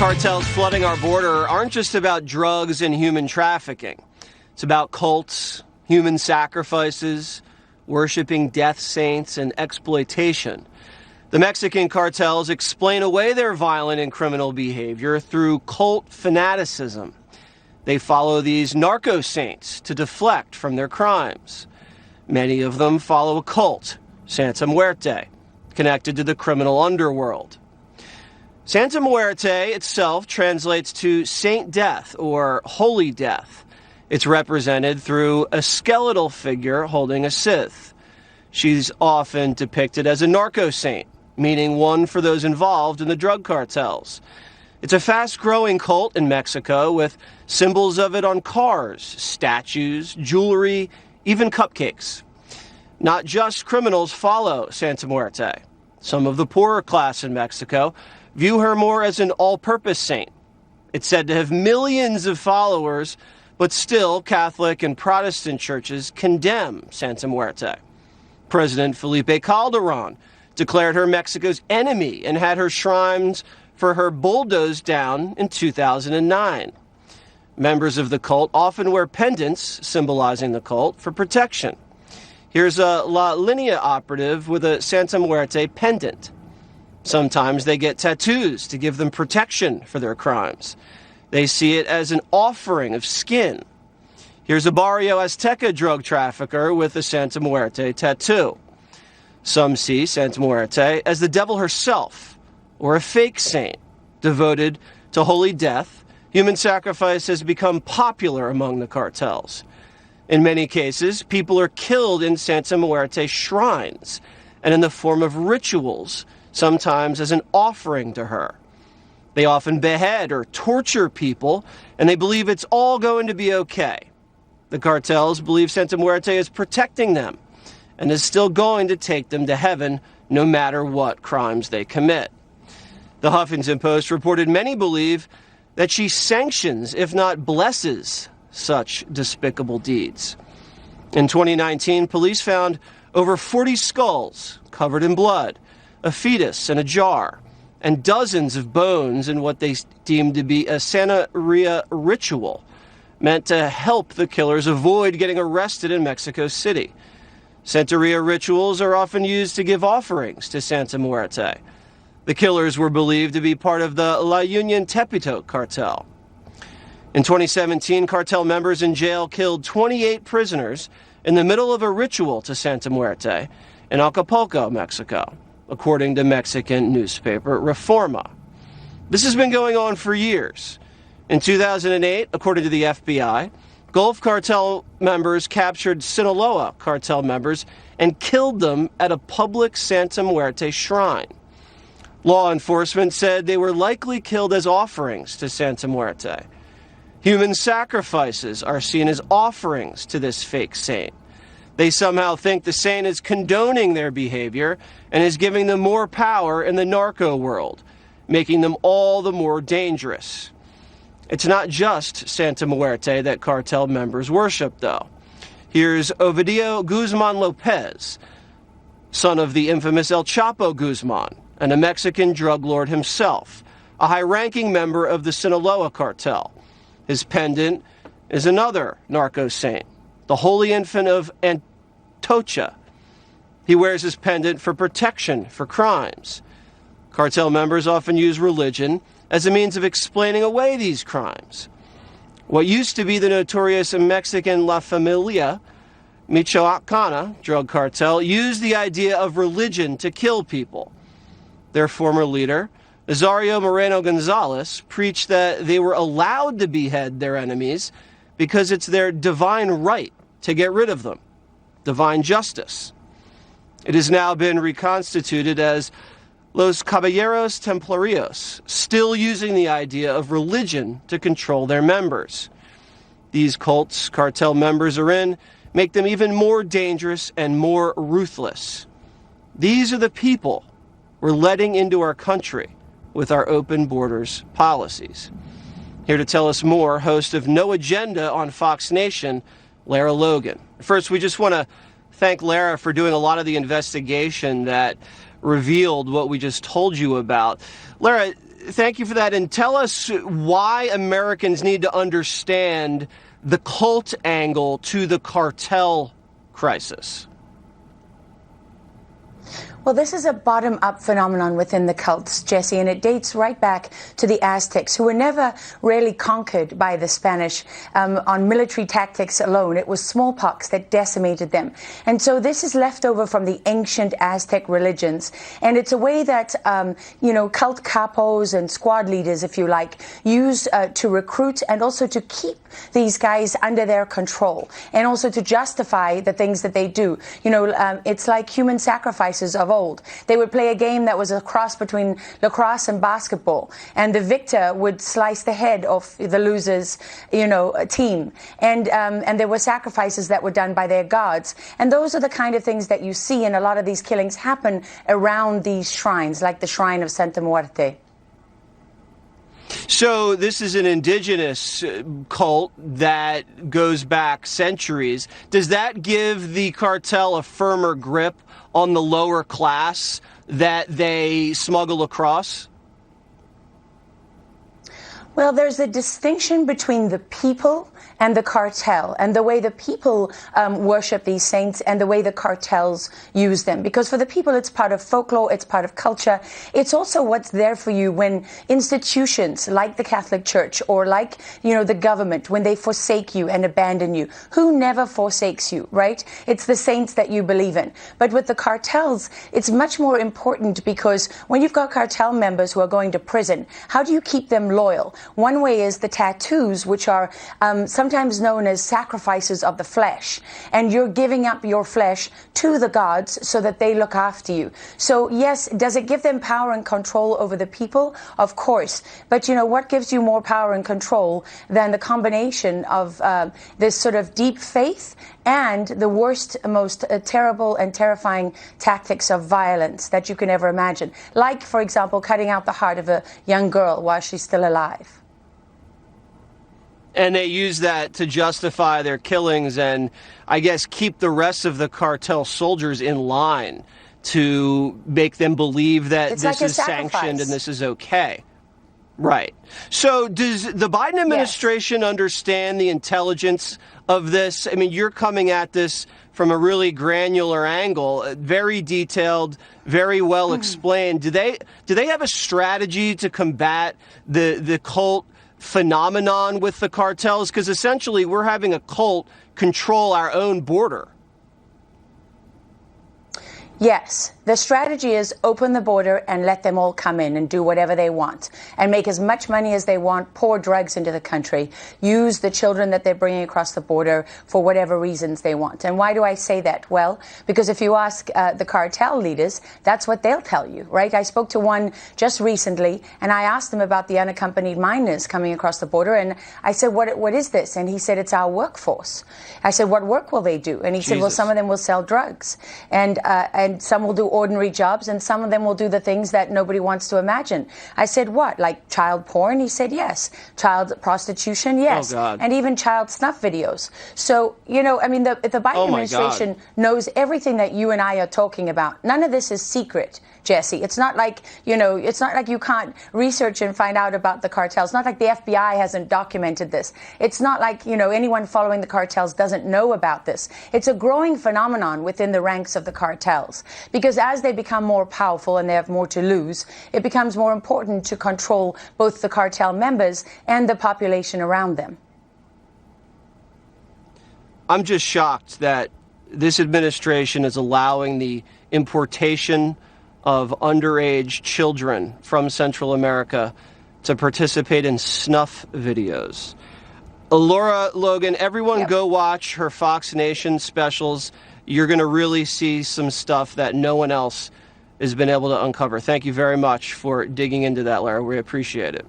Cartels flooding our border aren't just about drugs and human trafficking. It's about cults, human sacrifices, worshiping death saints, and exploitation. The Mexican cartels explain away their violent and criminal behavior through cult fanaticism. They follow these narco saints to deflect from their crimes. Many of them follow a cult, Santa Muerte, connected to the criminal underworld. Santa Muerte itself translates to Saint Death or Holy Death. It's represented through a skeletal figure holding a scythe. She's often depicted as a narco saint, meaning one for those involved in the drug cartels. It's a fast-growing cult in Mexico with symbols of it on cars, statues, jewelry, even cupcakes. Not just criminals follow Santa Muerte. Some of the poorer class in Mexico view her more as an all-purpose saint. It's said to have millions of followers, but still Catholic and Protestant churches condemn Santa Muerte. President Felipe Calderon declared her Mexico's enemy and had her shrines for her bulldozed down in 2009. Members of the cult often wear pendants symbolizing the cult for protection. Here's a La Linea operative with a Santa Muerte pendant. Sometimes they get tattoos to give them protection for their crimes. They see it as an offering of skin. Here's a Barrio Azteca drug trafficker with a Santa Muerte tattoo. Some see Santa Muerte as the devil herself, or a fake saint. Devoted to holy death, human sacrifice has become popular among the cartels. In many cases, people are killed in Santa Muerte shrines and in the form of rituals, sometimes as an offering to her. They often behead or torture people, and they believe it's all going to be okay. The cartels believe Santa Muerte is protecting them and is still going to take them to heaven no matter what crimes they commit. The Huffington Post reported many believe that she sanctions, if not blesses, such despicable deeds. In 2019, police found over 40 skulls covered in blood, a fetus in a jar, and dozens of bones in what they deemed to be a Santeria ritual, meant to help the killers avoid getting arrested in Mexico City. Santeria rituals are often used to give offerings to Santa Muerte. The killers were believed to be part of the La Union Tepito cartel. In 2017, cartel members in jail killed 28 prisoners in the middle of a ritual to Santa Muerte in Acapulco, Mexico, according to Mexican newspaper Reforma. This has been going on for years. In 2008, according to the FBI, Gulf cartel members captured Sinaloa cartel members and killed them at a public Santa Muerte shrine. Law enforcement said they were likely killed as offerings to Santa Muerte. Human sacrifices are seen as offerings to this fake saint. They somehow think the saint is condoning their behavior and is giving them more power in the narco world, making them all the more dangerous. It's not just Santa Muerte that cartel members worship, though. Here's Ovidio Guzman Lopez, son of the infamous El Chapo Guzman, and a Mexican drug lord himself, a high-ranking member of the Sinaloa cartel. His pendant is another narco saint, the Holy Infant of Antocha. He wears his pendant for protection for crimes. Cartel members often use religion as a means of explaining away these crimes. What used to be the notorious Mexican La Familia Michoacana drug cartel used the idea of religion to kill people. Their former leader, Nazario Moreno Gonzalez, preached that they were allowed to behead their enemies because it's their divine right to get rid of them, divine justice. It has now been reconstituted as Los Caballeros Templarios, still using the idea of religion to control their members. These cults cartel members are in make them even more dangerous and more ruthless. These are the people we're letting into our country with our open borders policies. Here to tell us more, host of No Agenda on Fox Nation, Lara Logan. First, we just want to thank Lara for doing a lot of the investigation that revealed what we just told you about. Lara, thank you for that. And tell us why Americans need to understand the cult angle to the cartel crisis. Well, this is a bottom-up phenomenon within the cults, Jesse, and it dates right back to the Aztecs, who were never really conquered by the Spanish on military tactics alone. It was smallpox that decimated them. And so this is left over from the ancient Aztec religions. And it's a way that, cult capos and squad leaders, if you like, use to recruit and also to keep these guys under their control and also to justify the things that they do. It's like human sacrifices of old. They would play a game that was a cross between lacrosse and basketball, and the victor would slice the head of the loser's, team. And there were sacrifices that were done by their gods. And those are the kind of things that you see in a lot of these killings happen around these shrines, like the shrine of Santa Muerte. So this is an indigenous cult that goes back centuries. Does that give the cartel a firmer grip on the lower class that they smuggle across? Well, there's a distinction between the people and the cartel, and the way the people worship these saints and the way the cartels use them. Because for the people, it's part of folklore, it's part of culture. It's also what's there for you when institutions like the Catholic Church or like, the government, when they forsake you and abandon you. Who never forsakes you, right? It's the saints that you believe in. But with the cartels, it's much more important, because when you've got cartel members who are going to prison, how do you keep them loyal? One way is the tattoos, which are sometimes known as sacrifices of the flesh. And you're giving up your flesh to the gods so that they look after you. So yes, does it give them power and control over the people? Of course. But what gives you more power and control than the combination of this sort of deep faith and the worst, most terrible and terrifying tactics of violence that you can ever imagine? Like, for example, cutting out the heart of a young girl while she's still alive. And they use that to justify their killings and, I guess, keep the rest of the cartel soldiers in line to make them believe that this is sanctioned and this is okay. Right. So does the Biden administration understand the intelligence of this? I mean, you're coming at this from a really granular angle, very detailed, very well explained. Do they have a strategy to combat the cult phenomenon with the cartels? Because essentially we're having a cult control our own border. Yes, the strategy is open the border and let them all come in and do whatever they want and make as much money as they want, pour drugs into the country, use the children that they're bringing across the border for whatever reasons they want. And why do I say that? Well, because if you ask the cartel leaders, that's what they'll tell you, right? I spoke to one just recently and I asked him about the unaccompanied minors coming across the border, and I said, what is this? And he said, it's our workforce. I said, what work will they do? And he said, well, some of them will sell drugs and some will do ordinary jobs, and some of them will do the things that nobody wants to imagine. I said, what, like child porn? He said, yes. Child prostitution? Yes. Oh, God. And even child snuff videos. So, the Biden administration knows everything that you and I are talking about. None of this is secret, Jesse. It's not like, it's not like you can't research and find out about the cartels. It's not like the FBI hasn't documented this. It's not like, anyone following the cartels doesn't know about this. It's a growing phenomenon within the ranks of the cartels, because as they become more powerful and they have more to lose, it becomes more important to control both the cartel members and the population around them. I'm just shocked that this administration is allowing the importation of underage children from Central America to participate in snuff videos. Lara Logan, everyone go watch her Fox Nation specials. You're going to really see some stuff that no one else has been able to uncover. Thank you very much for digging into that, Lara. We appreciate it.